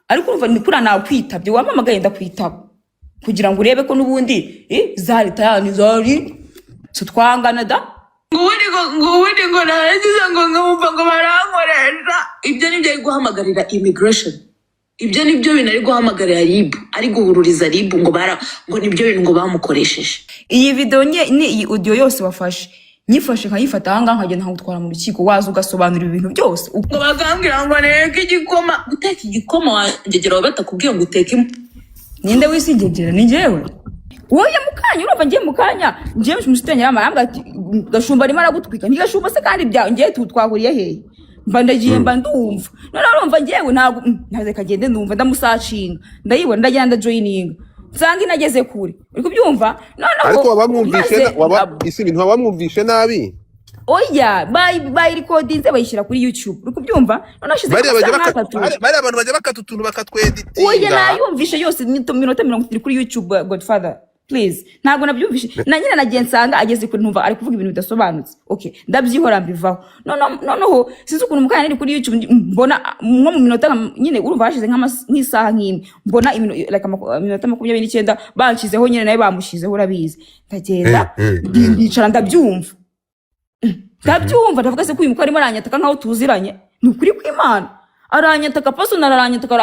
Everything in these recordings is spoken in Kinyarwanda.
ariko urumva ni kuri nakwitabye wampamagaye ndakwitaba kugira ngo urebe ko nubundi zari tayani zari so twangana da ngubundi ngo naragize ngo nkumva ngo barankoresha ibyo nibyo ari guhamagarira immigration ibyo nibyo bintu ari guhamagarira RIB ari guhururiza RIB ngo nibyo bintu ngo bamukoresheje. Iyi video ni iyi audio yose wafashe nyifashe nkayifata hanga nkagenda nkagutwara mu rukiko waza ugasobanura ibintu byose ngo bagambira ngo nereke igikoma guteka igikoma wangegera batakubwiye ngo uteke ninde wisingegera ni njyewe wowe mukanya urumva ngiye mukanya ngiye musitenya yamara ati gashumba arimo aragutwika ntigashumba se kandi bya ngiye twahuriye hehe mba ndagiye mba ndumva none urumva ngiyewe ntabwo naze kagende ndumva ndamusacinga ndayibona ndagenda joining nsanga inageze kure uri kubyumva noneho ariko isi ibintu wabamwumvishe nabi oya bayi recordinze bayishyira kuri YouTube uri kubyumva none ashize bari abantu bajya bakatutuntu bakatweditinga oya nayumvishe yose minota 30 kuri YouTube Godfather please ntabwo nabyumvishe na nyine nagiye nsanga ageze kuri ntumva ari kuvuga ibintu bidasobanutse okay ndabyihora mbivaho noneho sinzi ukuntu mukanya ari kuri YouTube mbona nko mu minota nyine urumva hashize nk'isaha nk'imwe mbona like minota 29 banshizeho nyine nayo bamushizeho urabizi ndagenda ndicara ndabyumva ndavuga se ko uyu mukwe arimo aranyataka nkaho tuziranye ni ukuri kw'Imana aranyataka personal aranyataka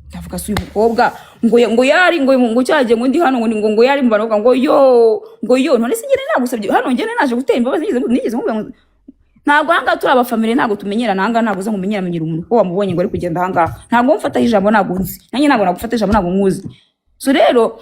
ndavuga se uyu mukobwa ngo yari ngo cyaje ngo ndi hano ngo yari mu baravuga ngo yo none se ngene nagusabye hano ngene naje gutera imbabazi nigeze nkubwira ntabwo hanga turi abafamily ntabwo tumenyera nanga ntabwo za nkumenyera umuntu ko wamubonye ngo ari kugenda hanga ntabwo mfata ijambo ntabwo nzi nanjye ntabwo nagufata ijambo ntabwo nkuzi so rero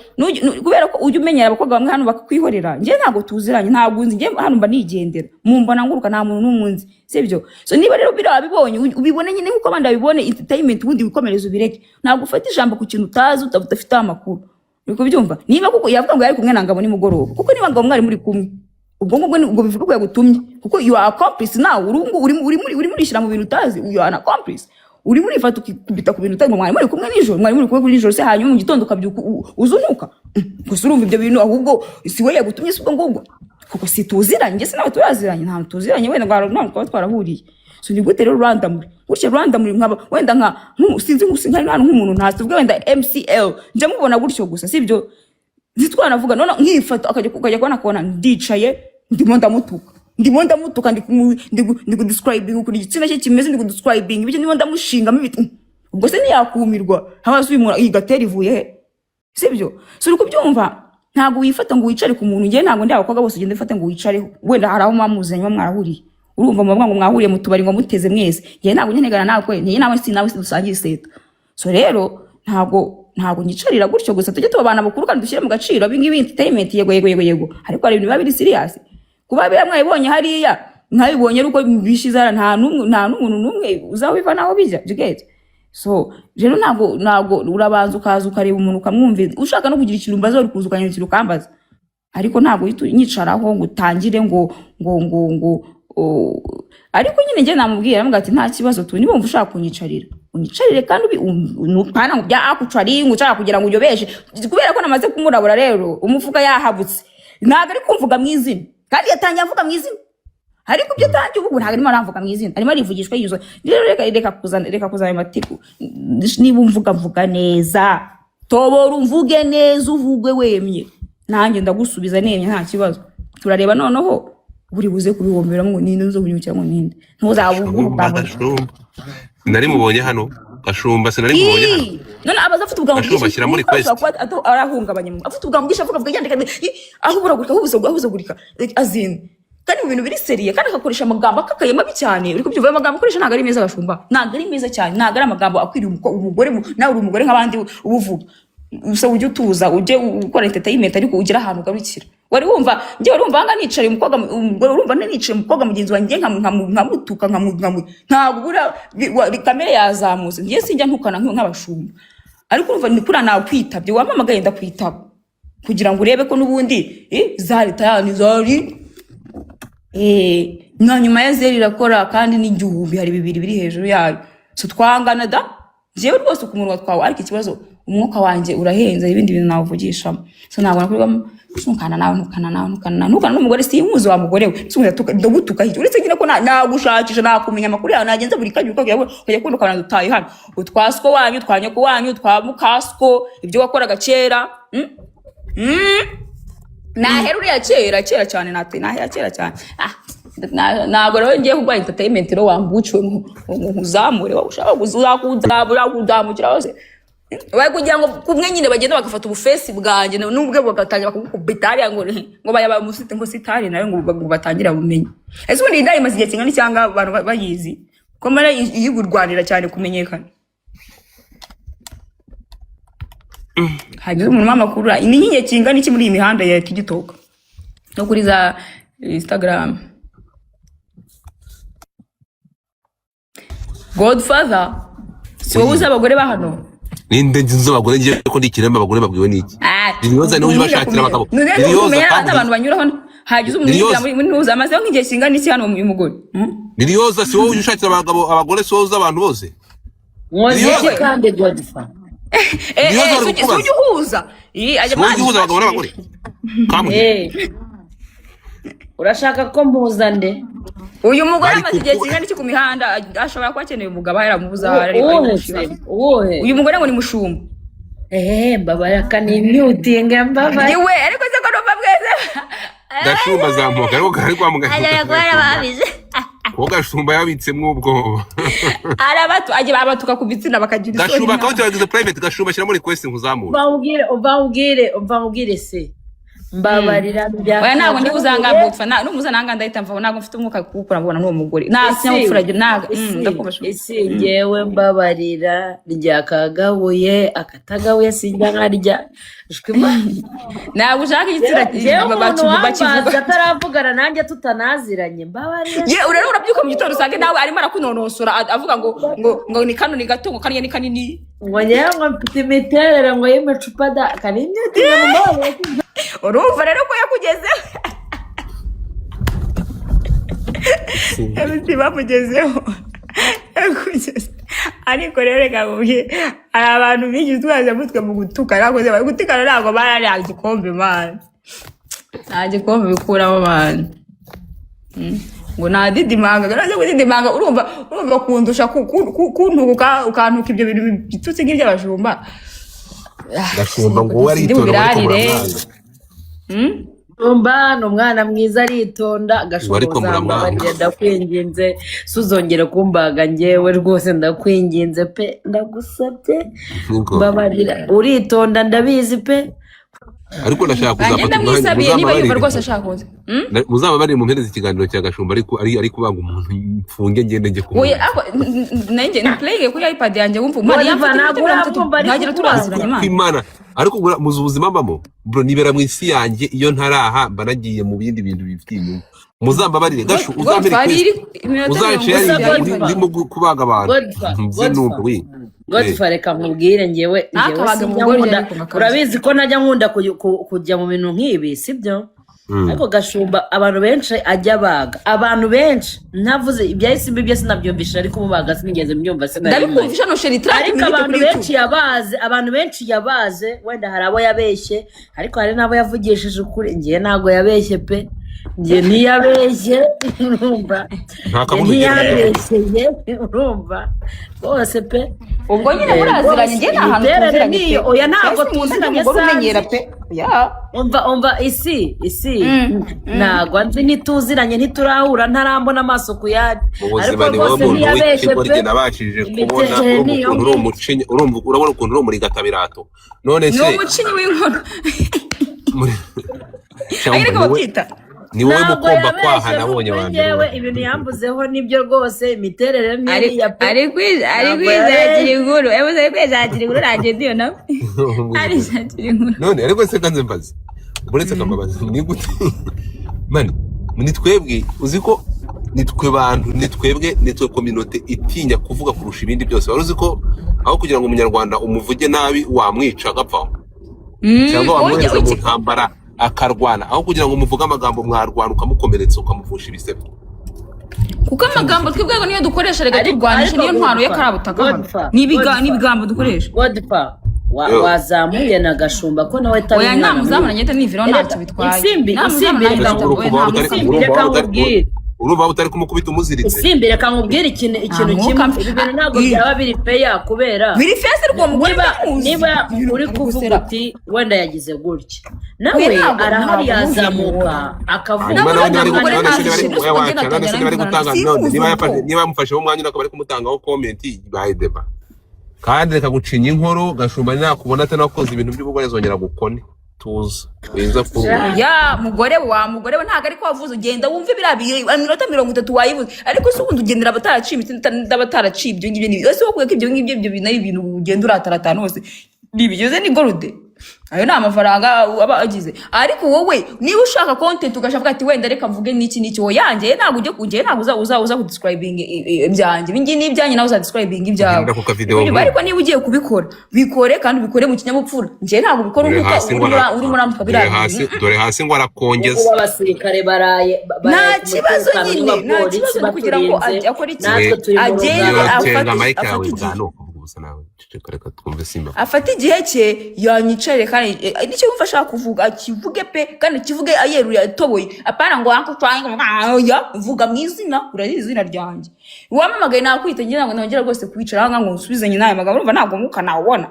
kubera ko ujye umenyera abakobwa bamwe hano bakakwihorera ngiye ntabwo tuziranye ntabwo nzi ngiye hano mba nigendera mumbona nguruka nta muntu n'umunzi sibyo so niba rero birabibonye ubibone nyine nkuko abandi babibone entertainment ubundi bikomereza ubireke ntabwo ufata ijambo ku kintu utazi utafite amakuru uri kubyumva niba kuko yavuga ngo yari kumwe nangabo ni mugoroba kuko niba ngo mwari muri kumwe ubwo bivuga ko yagutumye kuko you are accomplice nawe uri muri shira mu bintu utazi you are an accomplice uri muri fatu kubita ku bintu utazi mwari muri kumwe nijoro mwari muri kumwe kuri nijoro se hanyuma mu gitondo kabyuka uzunuka gusa urumva ibyo bintu ahubwo si we yagutumye se ubwo kuko si tuziranye nge se nawe turaziranye nta tuziranye wenda ngo twarahuriye so ni gute rero randomly nkaba wenda nka sinzi nka nk'umuntu ntazivwe wenda MCL nje mubona gutyo gusa sibyo zitwanavuga none nkifata akajya kubona ndicaye ndimo ndamutuka ndi describing ukuri igitsina cye kimeze ndi describing ibyo ndimo ndamushinga mibiti ubwo se niyakumirwa habaze uyu muntu igatera ivuye he sibyo so uri kubyumva ntabwo wifata ngo wicare ku muntu ngiye ntabwo ndi abakobwa bose ugende ufate ngo wicareho wenda hari aho mwamuzanye mwarahuriye urumva mubabwa ngo mwahuriye mu tubari ngo muteze mwese ngiye ntabwo nkenegana nawe ngiye nawe dusangiye seta so rero ntabwo nyicarira gutyo gusa tujye tubabana bakuru kandi dushyire mu gaciro abingibi entertainment yego ariko hari ibintu biba biri serious kuba bya mwabibonye hariya nkabibonye ruko bishizara nta n'umuntu n'umwe uzawiva naho bijya jigete so rero ntabwo urabanza ukaza ukareba umuntu ukamwumvira ushaka no kugira ikintu mbaza uri kuza ukanyukira ukambaza ariko ntabwo nyicaraho ngo utangire ngo ariko nyine njye namubwira amuga ati nta kibazo tu niba ushaka kunyicarira unyicarire kandi upana ngo bya akucari ngo ushaka kugira ngo uyobeshe kubera ko namaze kumurabura rero umufuka yahabutse ntabwo ari kumvuga mu izina kandi yatangiye avuga mu izina ariko byo tangiye ubu ntabwo arimo aramvuga mu izina arimo arivugishwa yizo rero reka kuzana amatiku niba umvuga neza tobora umvuge neza uvugwe wemye nanjye ndagusubiza nemye nta kibazo turareba noneho buri buze kubihombera ngo ninde nzo bunyukira ngo ninde ntuzabuvuga nari mubonye hano gashumba se nari mubonye hano none abaza afite ubwa gashumba shyira muri quest arahungabanya afite ubwa mugisha avuga yandika aho buragurika azin kandi mu bintu biri seriye kandi akakoresha amagambo akakaye mabi cyane uri kubyumva amagambo akoresha ntago ari meza gashumba ntago ari meza cyane ntago ari amagambo akwiriye umugore nawe uri umugore nk'abandi ubuvuga usa ujye utuza ujye ukora entertainment ariko ugira ahantu ugarukira wari wumva hanga nicare umukobwa umugore urumva nicare umukobwa mugenzi wanjye nkamutuka ntabwo bura kamera yazamutse ngiye sinjya ntukana nk'abashumba ariko urumva ni kuri nakwitabye wampamagaye ndakwitaba kugira ngo urebe ko nubundi zari tayani zari na nyuma ya zeri irakora kandi n'igihumbi hari bibiri biri hejuru yayo so twangana da jewe rwose ku munwa twawe ariko ikibazo umwuka wanjye urahenze ibindi bintu nawuvugishamo so ntabwo nakurirwamo ntukana n'umugore sinkuzi wa mugore we ndagutuka hirya uretse nyine ko nagushakisha nakumenya amakuru yawe nagenza buri kanya ukajya kubona ukabona dutaye hano utwasiko wanyu twa nyoko wanyu twa mukasiko ibyo wakoraga kera nahera uriya kera cyane nahera kera cyane ntabwo rero ngiye kuguha entertainment rero wambuciwe nkuzamure ushaka kuzamukira hose bari kugira ngo kumwe nyine bagenda bagafata ubufesi bwanjye n'ubwe bagatangira bakubita hariya ngo bayaba musite ngo sitari nawe ngo batangira bumenye ese ubundi indaya imaze igihe kingana cyangwa abantu bayizi ko mara yigurwanira cyane kumenyekana hagize umuntu w'amakuru ni nk'igihe kingana iki muri iyi mihanda ya TikTok no kuri za Instagram Godfather si wowe uzi abagore ba hano ninde nzi abagore ngiye ko ndikirema abagore babwiwe niki Liliose niwe bashakira abagabo Liliose kandi abantu banyura hano hagize umuntu ugira muri ntuza amaze nk'igihe kingana iki hano uyu mugore Liliose si wowe ushakira abagore si wowe uzi abantu bose Liliose kandi Godfather ujye uhuza ujye uhuza abagabo n'abagore urashaka ko mpuza nde uyu mugore amaze igihe kingana iki ku mihanda ashobora kuba akeneye umugabo yaramubuza uyu mugore ngo ni mushumba mbabaraka ni imyutinga mbabara yewe ariko se ko numva bweze gashumba zamuka ariko kwa muganga ko gashumba yabitsemo ubwoba agiye babatuka ku bitsina bakagira isoni gashumba kaunti yagize private gashumba shyira muri request nkuzamura ubambwire se mbabarira oya ntabwo ndi kuzanga gupfa numuza nanga ndahita mvaho ntabwo mfite umwuka kukura mbona n'uwo mugore isi ngewe mbabarira ryakagabuye akatagabuye sinjya nkarya ntabwo ushaka igitsina bakivuga ataravugana nanjye tutanaziranye mbabarira urero urabyuka mu gitondo usange nawe arimo arakunonosora avuga ngo ni kano ni gato ngo kariya ni kanini ngo ngewe ngo mfite imiterere ngo y'imicupa da kanini urumva rero ko yakugezeho bamugezeho ariko rero reka mubye hari abantu bigize utwaza mutwe mu gutuka nakoze bari gutukana ntabwo barariya igikombe man nta gikombe bikuramo abantu ngo nta didimanga garaje kudidimanga urumva kundusha kuntuka ukantuka ibyo bintu bitutse nk'iby'abajumba gashumba ngo wari itora ni umwana mwiza aritonda gashoboza mbabarira ndakwinginze suzongere kumbaga ngewe rwose ndakwinginze pe ndagusabye mbabarira uritonda ndabizi pe ariko ndashaka kuzafata umwanya niba yumva rwose ashaka kuza muzaba bari mu mpera z'ikiganiro cya gashumba ari kubanga umuntu mfunge ngende njye kumwe nanjye play kuri iPad yanjye wumva umwana ntagira turaziranye Imana ariko muzi ubuzima mbamo bro nibera mu isi yanjye iyo ntaraha mba nagiye mu bindi bintu bifitiye inyungu muzambabarire gashu uzamere ndimo kubaga abantu nzinumva we Godfather reka nkubwire ngewe urabizi ko najya nkunda kujya mu bintu nk'ibi sibyo ariko gashumba abantu benshi ajya baga abantu benshi ntavuze ibyahise mbi byose nabyumvisha ariko mubaga sinigeze mbyumva ndabikumvisha no sheritrate ariko abantu benshi yabaze wenda hari abo yabeshye ariko hari n'abo yavugishije ukuri ngiye ntago yabeshye pe ngiye ntiyabeshye urumva ntiyabeshye urumva rwose pe ubwo nyine muraziranye ngiye nta hantu tuziranye oya ntabwo tuziranye umenyera pe umva isi ntabwo nzi ntituziranye ntiturahura ntarambona amaso ku yandi ariko rwose ntiyabeshye pe nabashije kubona urabona ukuntu uri muri gatabirato none se n'umucinyi w'inkono ariko bakwita ni wowe mukomba kwaha nabonye abantu ibintu yambuzeho nibyo rwose imiterere niriya pe ari kwizakira inkuru ebuze kwizakira inkuru nanjye ndiyo nawe ari zakira inkuru none ariko se kanze mbaze uretse akambabaza ni gute mani ni twebwe uzi ko nitwe bantu nitwe community itinya kuvuga kurusha ibindi byose wari uzi ko aho kugira ngo umunyarwanda umuvuge nabi wamwica agapfa cyangwa wamwohereza mu ntambara akarwana aho kugira ngo umuvuge amagambo mwarwana ukamukomeretsa ukamuvusha ibisebe kuko amagambo twebwe niyo dukoresha rega turwanisha niyo ntwaro y'akarabutaka n'ibigambo dukoresha wazamuye na Gashumba ko nawe tabi oya namuzamura nyete niviro ntacyo bitwaye Isimbi reka nkubwire urumva utari kumukubita umuziritse Isimbi reka nkubwire ikintu kimwe ibi bintu ntabwo byaba biri peya kubera biri fese rwo mugore niba uri kuvuga uti wenda yagize gutya nawe arahari yazamuka akavuga niba yamufasheho umwanya akaba ari kumutangaho comment baye deba kandi reka gucinya inkoro Gashumba nakubona atanakoze ibintu by'ubugore zongera gukone tuza wiza ku ya mugore we ntago ari ko wavuze ugenda wumve birabiye iminota 30 wayivuze ariko se ubundi ugendera abataraciye ndabataraciye ibyo ngibyo ni ese wokuye ko ibyo ngibyo binari ibintu ugenda urataratana hose bibigize ni gorude ayo ni amafaranga aba agize ariko wowe niba ushaka content ugashaka ati wenda reka mvuge niki wo yanjye ntago ujye kujye ntago uza ku describing ibyanjye bingi n'ibyanye nawe uza describing ibyawe ariko niba ugiye kubikora bikore kandi bikore mu kinyabupfura nje ntago bikora uri murambuka birabiye dore hasi ngo arakongeza abasirikare baraye nta kibazo nyine nta kibazo kugira ngo akore iki agende afata igihe cye yanyicare kandi nicyo yumva ashaka kuvuga akivuge pe kandi kivuge ayeruye atoboye apana ngo wanko twanga vuga mu izina urazi izina ryanjye wamamagaye nakwita ngira ngo nongera rwose kwicara hanga ngo nsubizanye naye magambo urumva ntabwo muka nawubona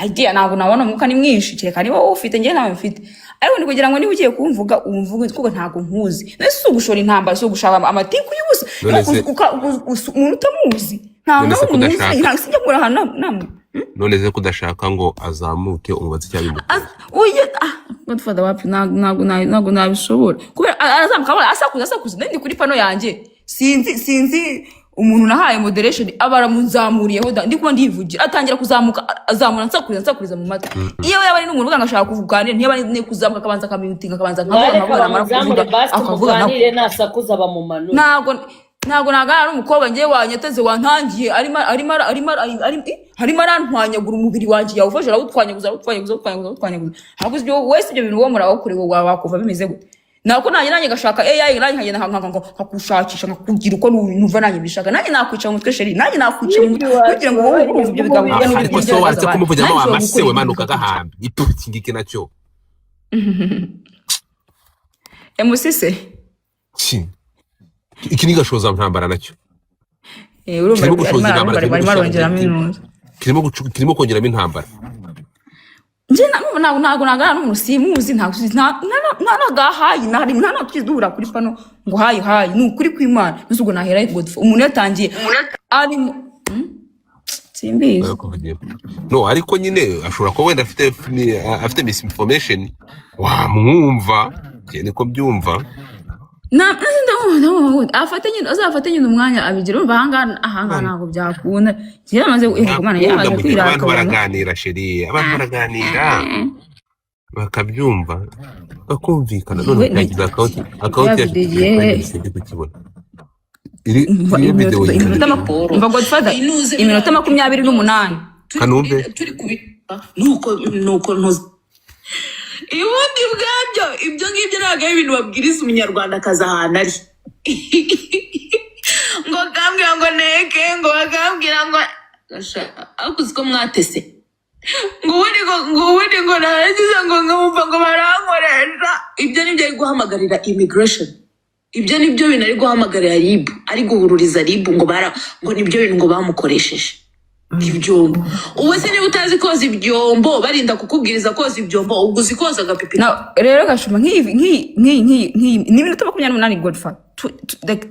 idea ntabwo nabona muka ni mwinshi cyeka niba ufite ngiye nawe mfite ariko ni kugira ngo niba ugiye kumvuga umvuge kuko ntabwo nkuzi nese ugushora intambara so gushaka amatiku y'ubusa umuntu utamuzi ntabwo umuzi ntabwo sijya kurahana namwe none ze kudashaka ngo azamuke umubazi cyangwa oya godfather wapi ntabwo nabishobora kubera arazamuka asakuza ndi kuri pano yanjye sinzi umuntu nahaye moderation abaramunzamuriyeho ndi kuba ndivugira atangira kuzamuka azamura nsakuriza mu mata iyo yaba ari n'umuntu uganga ashaka kuvuganira ntiyaba ari kuzamuka akabanza akamutinga akabanza akavuga nasakuza bamumanu ntago nagana n'umukobwa ngiye wanyeteze wantangiye harimo arantwanyagura umubiri wanjye yawufashe arawutwanyaguza ahubwo ibyo wese ibyo bintu uwo murawukore wakuva bimeze gute nako nanjye gashaka AI nanjye nkagenda nkakushakisha nkakugira uko numva nanjye bishaka nanjye nakwica mu mutwe sheri nanjye nakwica mu mutwe kugira ngo wowe urumva ibyo bigambo ariko so waretse kumuvugamo wamasewe manuka gahambi ituki ngiki nacyo emusise iki ni Gashoza ntambara nacyo kirimo kongeramo intambara nje ntago nagana n'umuntu simuzi nagahayi nta twizura kuri pano ngo hayi ni ukuri kw'Imana nuzubwo nahera umuntu yatangiye arimo simbizi no ariko nyine ashobora kuba wenda afite misinformation wamwumva niko byumva azafate nyine umwanya abigira urumva ahanga ntabwo byakunda kera maze Imana yamaze kwiraka abantu baraganira sheri abantu baraganira bakabyumva bakumvikana none yagize account ya kukibona iri video imva Godfather iminota 28 kanumbe turi kubita nuko ntuzi ubundi bwabyo ibyo ngibyo ntabwo ari ibintu babwiriza umunyarwanda akaza ahantu ari ngo akambwira ngo neke ngo bakambwira ngo ariko uzi ko mwatese ngo ubundi ngo naragize ngo nkumva ngo barankoresha ibyo nibyo ari guhamagarira immigration ibyo nibyo bintu ari guhamagarira RIB ari guhururiza RIB ngo nibyo bintu ngo bamukoresheje ibyombo ubu se niba utazi koza ibyombo barinda kukubwiriza koza ibyombo ubwo uzi koza agapipi rero Gashuma nk'iyi ni minota 28 Godfather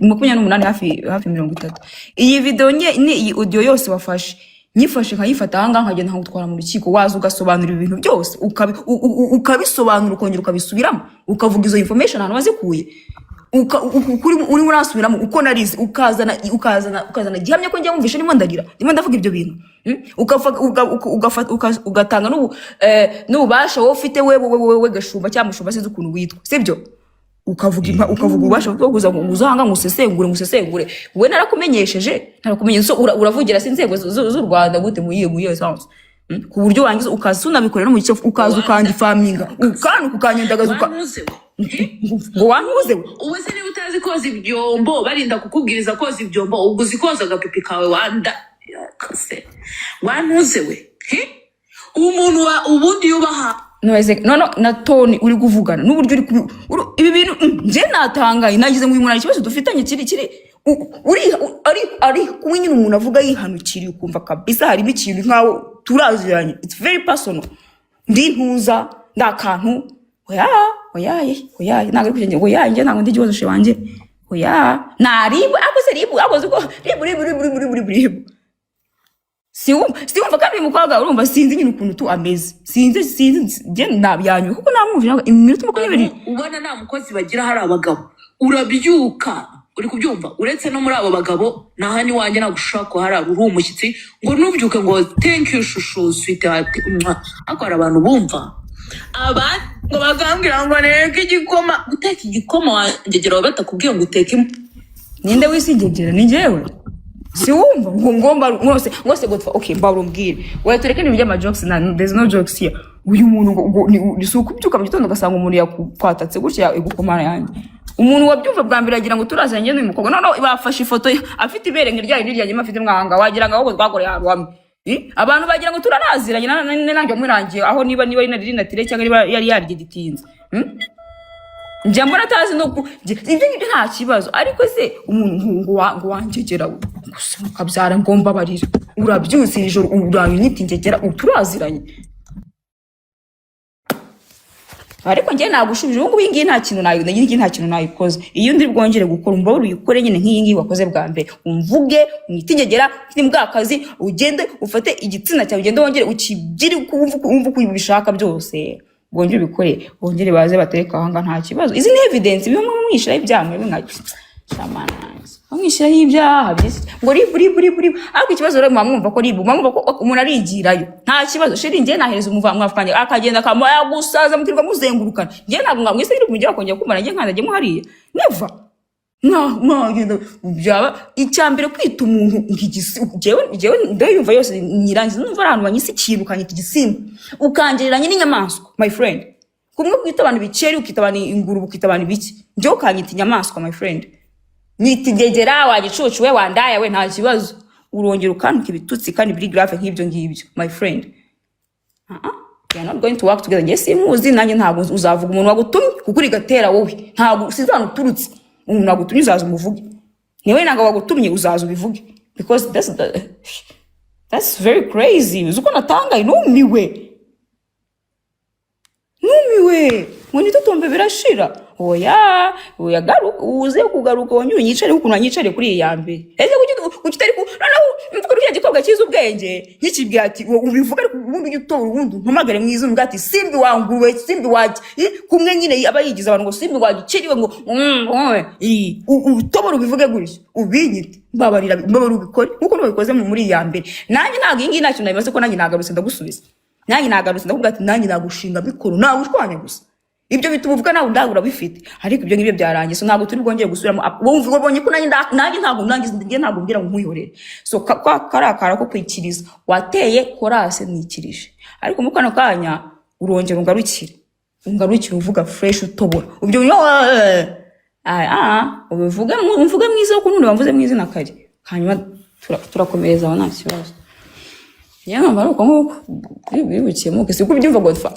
28 hafi 30 iyi video ni iyi audio yose wafashe nyifashe nkayifata ahanga nkagenda nkagutwara mu rukiko waza ugasobanura ibintu byose ukabisobanura ukongera ukabisubiramo ukavuga izo information ahantu wazikuye uri murasubiramo uko narize ukazana gihamya ko njye mumvisha ndimo ndavuga ibyo bintu ugatanga n'ububasha wowe ufite wewe Gashumba cyangwa Mushumba sinzi ukuntu witwa sibyo ukavuga ububasha bwo kuza uzanga ngusesengure we narakumenyesheje so uravugira sinzego z'u Rwanda gute muyiye sanse ku buryo wangiza ukasunabikorera no mu cyo ukaza ukandifaminga ukanyendagaza ngo wantuze ubu se niba utazi koza ibyombo barinda kukubwiriza koza ibyombo ubwo uzi koza agapipi kawe wanda kase wantuze we umuntu ubundi yubaha no na toni uri kuvugana n'uburyo ibi bintu nje natangaye nagize ngo uyu muntu ikibazo dufitanye kiri ari kumwe nyine umuntu avuga yihanukiriye ukumva kabisa harimo ikintu nkaho turaziranye, it's very personal. Ndi ntuza ndakantu oya ntabwo ari kugenda oya njye ntabwo ndi ikibazo she wanje oya naribu akoze ko ribu siwumva kandi mukwaga urumva sinzi nyine ukuntu tu ameze sinzi je nabyanywe kuko namwumvira iminota 20 ubona nta mukozi bagira hari abagabo urabyuka uri kubyumva uretse no muri abo bagabo nahani wanje nagushaka hari uri umushyitsi ngo nubyuke ngo thank you shushu sweetheart akora abantu bumva abandi ngo bagambira ngo neke igikoma guteka igikoma wangegera batakubwiye ngo uteke ninde wisingegera ni jewe siwumva ngomba ngose gotfa okay mbarumbwire wewe tureke n'ibyo ama jokes na there's no jokes here uyu muntu ni sukubyuka mu gitondo gasanga umuntu yakwatatse gutya igukomana yanjye umuntu wabyumva bwa mbere agira ngo turazanye n'uyu mukobwa none bafashe ifoto afite ibere ngiryaye niryaye afite mwanga wagira ngo ahubwo twagore haruhamwe abantu bagira ngo turanaziranye nanjye mwirangiye aho niba ari natire cyangwa niba yari yaryiditinze njya mbona atazi no ibyo nta kibazo ariko se umuntu ngo wanjegera gusa ukabyara ngomba barira urabyuze ijoro uranyita ingegera turaziranye ariko njye nagushubije ubu ngubu ngiye nta kintu nayikoze iyo ndi bwongere gukora umva uruyikore nyine nk'iyi ngiyi wakoze bwa mbere umvuge umwitingegera ufite mbwakazi ugende ufate igitsina cyawe ugende wongere ukigire umva uko ubishaka byose bongere ubikore bongere baze batereka ahanga nta kibazo izi ni evidence bimwe mwishiraho ibyamwe bingaje shamananze mwishiraho ibyaha byisi ngo ribu ariko ikibazo rero mwumva ko ribu mwumva ko umuntu arigirayo nta kibazo sheri ngiye nahereza umuvamwafukanye akagenda kamoya gusaza mutirwa muzengurukana ngiye ntabwo mwamwise iri kumujya kongera kumara ngiye nkandaje mu hariya never no byaba icyambere kwita umuntu ngigisi jewe ndayumva yose nyirangiza numva abantu banyisi kirukanye igisimba ukangereranye n'inyamaswa my friend kumwe kwita abantu biceri ukita abantu inguru ukita abantu biki nje ukanyita inyamaswa my friend nitigegera wagicucu we wandaya we nta kibazo urongera ukantuka ibitutsi kandi biri grave nk'ibyo ngibyo my friend we are not going to work together nge simuzi nanjye ntabwo uzavuga umuntu wagutumye kuko uri gatera wowe ntabwo sizana uturutse umuntu wagutumye uzaza umuvuge niwe nanga wagutumye uzaza ubivuge because that's very crazy uzuko natangaye numiwe ngo nitotombe birashira oya garuka uze kugaruka wonyine unyicare ukuntu anyicare kuri iyi ya mbere ese kugitari ku noneho mvuga kuri gikobwa cyiza ubwenge nkikibwira ati ubivuga ariko ubundi utora ubundi mpamagare mwiza umbwa ati simbi wanguwe simbi waje kumwe nyine aba yigize abantu ngo simbi wagiciriwe ngo utobora ubivuge gutyo ubinyite mbabarira ubikore nkuko nabikoze muri ya mbere nanjye ntabwo iyi ntacyo nabimaze ko nanjye nagarutse ndagusubiza nanjye nagarutse ndavuga ati nanjye nagushinga mikoro nawe ushwanya gusa ibyo bituma uvuga nawe ndagura bifite ariko ibyo ngibyo byarangiye so ntabwo turi bwongeye gusubiramo wumva ubonye ko nanjye ntabwo mbwira ngo nkwihorere so karakara ko kwikiriza wateye korase nikirije ariko mu kano kanya urongera ungarukire uvuga fresh utobora ubyo ubivuga mvuga mwiza ko nundi bamvuze mwiza na kare hanyuma turakomereza aho nta kibazo yewe mbara uko nkuko bibukiye muke siko byumva godfa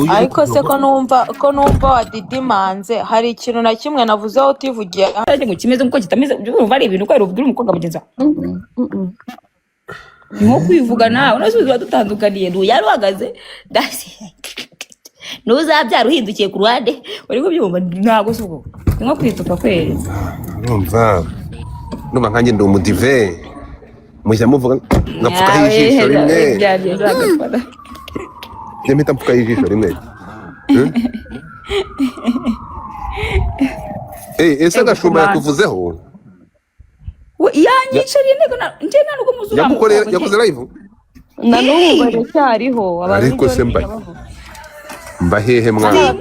ariko se ko numva wadidimanze hari ikintu na kimwe navuzeho utivugiye ngo kimeze nkuko kitameze byumva ari ibintu kwera ubwira umukobwa mugenza nko kwivuga nawe unasubiza dutandukaniye yaruhagaze nuzabyara uhindukiye ku ruhande bari kubyumva ntago suko nko kwituka kwere numva nkanjye ndi umudive mujya muvuga ngapfuka ijisho rimwe Nyamita mpfuka ijisho rimwe ese gashumba yakuvuzeho yanyicariye nje nanuko muzura yakoze live na n'ubu baracyariho ariko se mbahehe mwana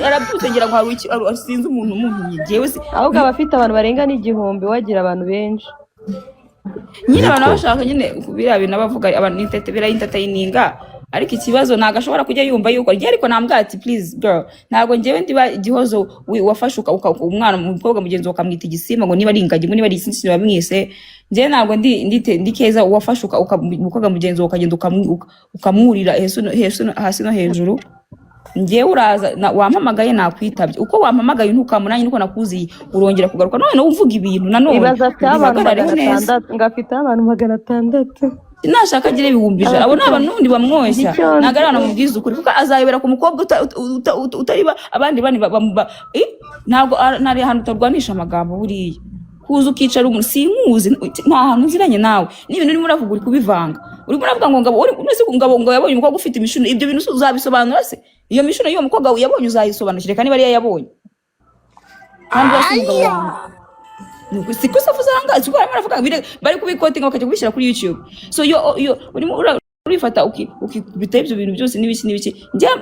arabyutse ngira ngo hari asinze umuntu nyewe se ahubwo abafite abantu barenga n'igihumbi wagira abantu benshi nyine abantu bashaka nyine biriya bintu bavuga abantu n'intete biriya intete yininga ariko ikibazo ntago ashobora kujya yumva yuko njye ariko nambwira ati please girl ntago njyewe ndiba igihozo wafashe umwana umukobwa mugenzi ukamwita igisimba ngo niba ari ingagi ngo niba ari isinsi bamwise njye ntago ndi keza wafashe umukobwa mugenzi ukagenda ukamwurira hasi no hejuru njyewe uraza wampamagaye nakwitabye uko wampamagaye ntukamunanye nuko nakuziye urongera kugaruka none uvuga ibintu nanone ibaza afite abantu 600 ngafite abantu 600 nashaka agire ibihumbi 100 abo naba nundi bamwoshya nagarana mu bwiza ukuri kuko azayobera ku mukobwa utariba abandi bani ntabwo nari ahantu utarwanisha amagambo buriya kuza ukicara umuntu sinkuzi nta hantu nziranye nawe n'ibintu urimo uravuga uri kubivanga urimo uravuga ngo ngabo yabonye umukobwa ufite imishuno ibyo bintu uzabisobanura se iyo mishuno y'uwo mukobwa yabonye uzayisobanukire kandi bari yayabonye kandi basumugabo wanjye siko safuza hanga siko baravuga bari kubikotinga bakajya kubishyira kuri YouTube so yo urimo urifata ukibita ibyo bintu byose n'ibiki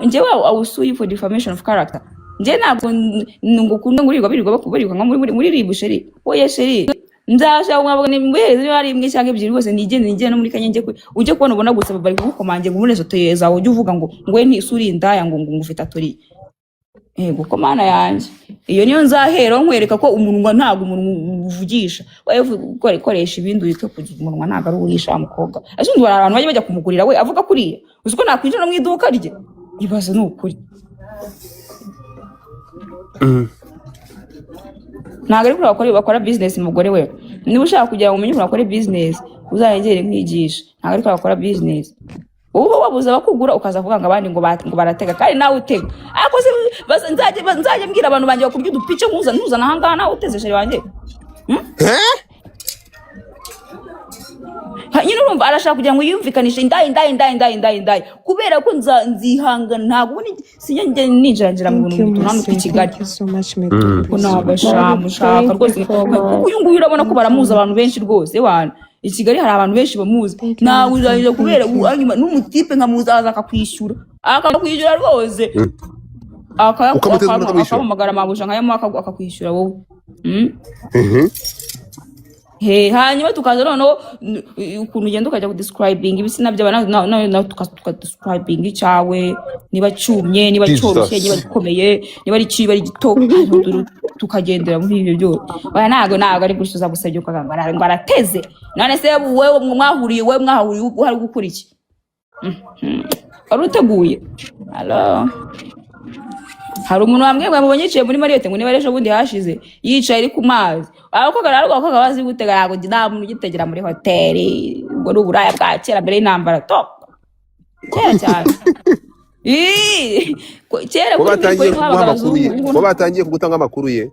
njye awusuye for defamation of character njye ntabwo ngukunda ngurirwa birirwa bakubarirwa nka muri ribusheri oya sheri nzashaka mwabwo nimwereze niba ari imwe cyangwa ebyiri rwose nigende no muri Kanyenge ujye kubona ubona gusa bari kugukomange ngo muri soto zawe ujye uvuga ngo ngwe ntisuri indaya ngo ngufite atori guko mana yanjye iyo niyo nzahera nkwereka ko umunwa ntabwo umuntu uvugisha waye koresha ibindi witwe kugira umunwa ntabwo ari uwisha mukobwa azindi abantu bajya bajya kumugurira we avuga kuriya uziko nakwinjira mu iduka rye ibaza n'ukuri ntabwo ari kuri bakora business umugore we niba ushaka kugira ngo umenye uko bakora business uzayegere nkwigisha ntabwo ari kuri bakora business ubu wabuze bakugura ukaza kuvuga ngo abandi ngo baratega kandi nawe utega ariko nzajye mbwira abantu banjye bakurya udupice ntuzana ahangaha nawe uteze sheri wanjye nyine urumva arashaka kugira ngo yumvikanishe indaya kubera ko nzihangana ntabwo sinjye ninjirangira mu bintu hano ku Kigali nabashaka rwose uyu nguyu urabona ko baramuza abantu benshi rwose wana i Kigali hari abantu benshi bamuzi nawe uzajya kubera n'umutipe nkamuzaza akakwishyura rwose akamugara mabusha nkayamo akakwishyura wowe hanyuma tukaza noneho ukuntu ugenda ukajya kudescribing ibitsina by'abana tukadescribing icyawe niba cyumye niba cyoroshye niba gikomeye niba ari kiba ari gito tukagendera muri ibyo byose baya ntago ari gusuza gusabye ukaganga ngo arateze none se wewe mwahuriye uhari gukora iki aruteguye allo hari umuntu wambwiye mubonye yicaye muri Marriott ngo niba ejo bundi hashize yicaye ari ku mazi abakobwa bazi gutega yago nta muntu ugitegera muri hoteli ngo n'uburaya bwa kera mbere y'intambara top kera cyane kera ko batangiye kugutanga amakuru ye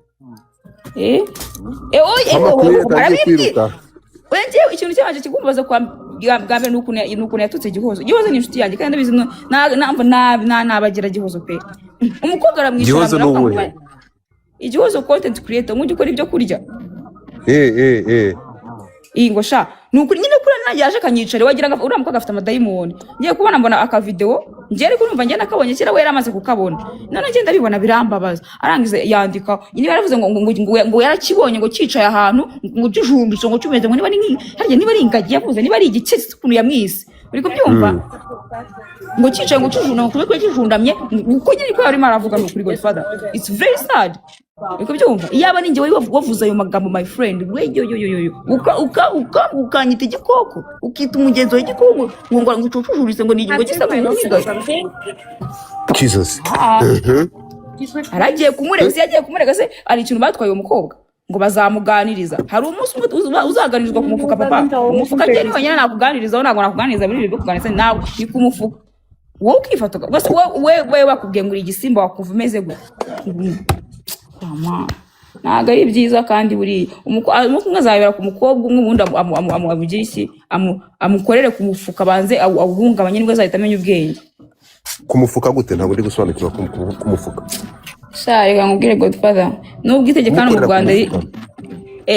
wenjewe ikintu cyabanje kigumbaza kwa bwa nukuntu yatutse Gihozo ni inshuti yanjye kandi ndabizi nabagira Gihozo pe umukobwa aramwishyura Gihozo content creator mu gikora ibyo kurya ngo sha nukuri nyine kuri nanjye yaje kanyicare wagira ngo uriya mukobwa afite amadayimoni ngiye kubona mbona aka video ngiye ariko numva njye nakabonye kera we yaramaze kukabona none ngenda bibona birambabaza arangiza yandika nyine yaravuze ngo yarakibonye ngo cicaye ahantu ngo kijumbitse ngo cyumeze ngo niba ari ingagi yavuze niba ari igikesi ukuntu yamwise uri kubyumva ngo cicaye ngo kijuna ngo kubeko kijundamye uko nyine ko yarimo aravuga no kuri Godfather it's very sad iko byumva iyaba ninjye wavuza ayo magambo my friend weyo ukanyita igikoko ukita umugenzo w'igikoko ngo ucucujurise ngo nigingo gisabe Jesus aragiye kumurega se ari ikintu batwaye umukobwa ngo bazamuganiriza hari umunsi uzaganirizwa ku mufuka papa umufuka je ni wenyine nakuganirizaho ntabwo nakuganiriza muri byo kuganiriza nawe ni ku mufuka wowe ukifata basi wewe bakubwiye ngo igisimba wakuva umeze gute ntabwo ari byiza kandi buri umukobwa azabera ku mukobwa umwe ubundi amugira iki amukorere ku mufuka banze awuhungabanye nibwo azahita amenya ubwenge ku mufuka gute ntabwo ndi gusobanukirwa ku mufuka reka nkubwire Godfather nubwo itegeko hano mu Rwanda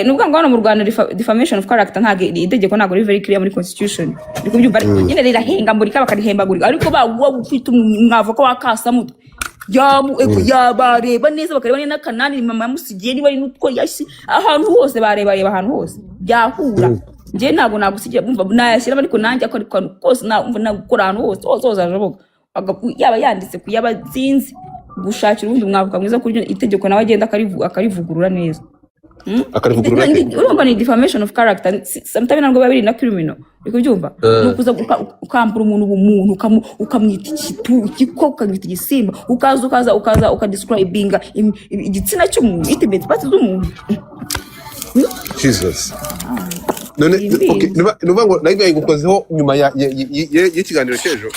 nubwo ngo hano mu Rwanda defamation of character ntabwo itegeko ntabwo ari very clear muri constitution ariko byumva nyine rirahenga muri bakarihembagurika ariko ufite umwavoka wakasamutwe yabareba neza bakareba neza n'akanani mama yamusigiye niba ari n'utwo yasi ahantu hose bareba ahantu hose byahura njye ntabwo nagusigira bumva nayashyiramo ariko nanjye akora akantu kose nagukora ahantu hose hashoboka yaba yanditse ku yaba zinzi gushakira ubundi mwavuga mwiza kuri itegeko nawe agenda akarivugurura neza akarivugurura urumva ni defamation of character sometimes ntabwo biba biri na criminal uri kubyumva ni ukuza ukambura umuntu ubumuntu ukamwita igikoko ukamwita igisimba ukaza ukadescribinga igitsina cy'umuntu intimate parts z'umuntu. Jesus. None okay nuvuga ngo nayo yayigukozeho nyuma y'ikiganiro cy'ejo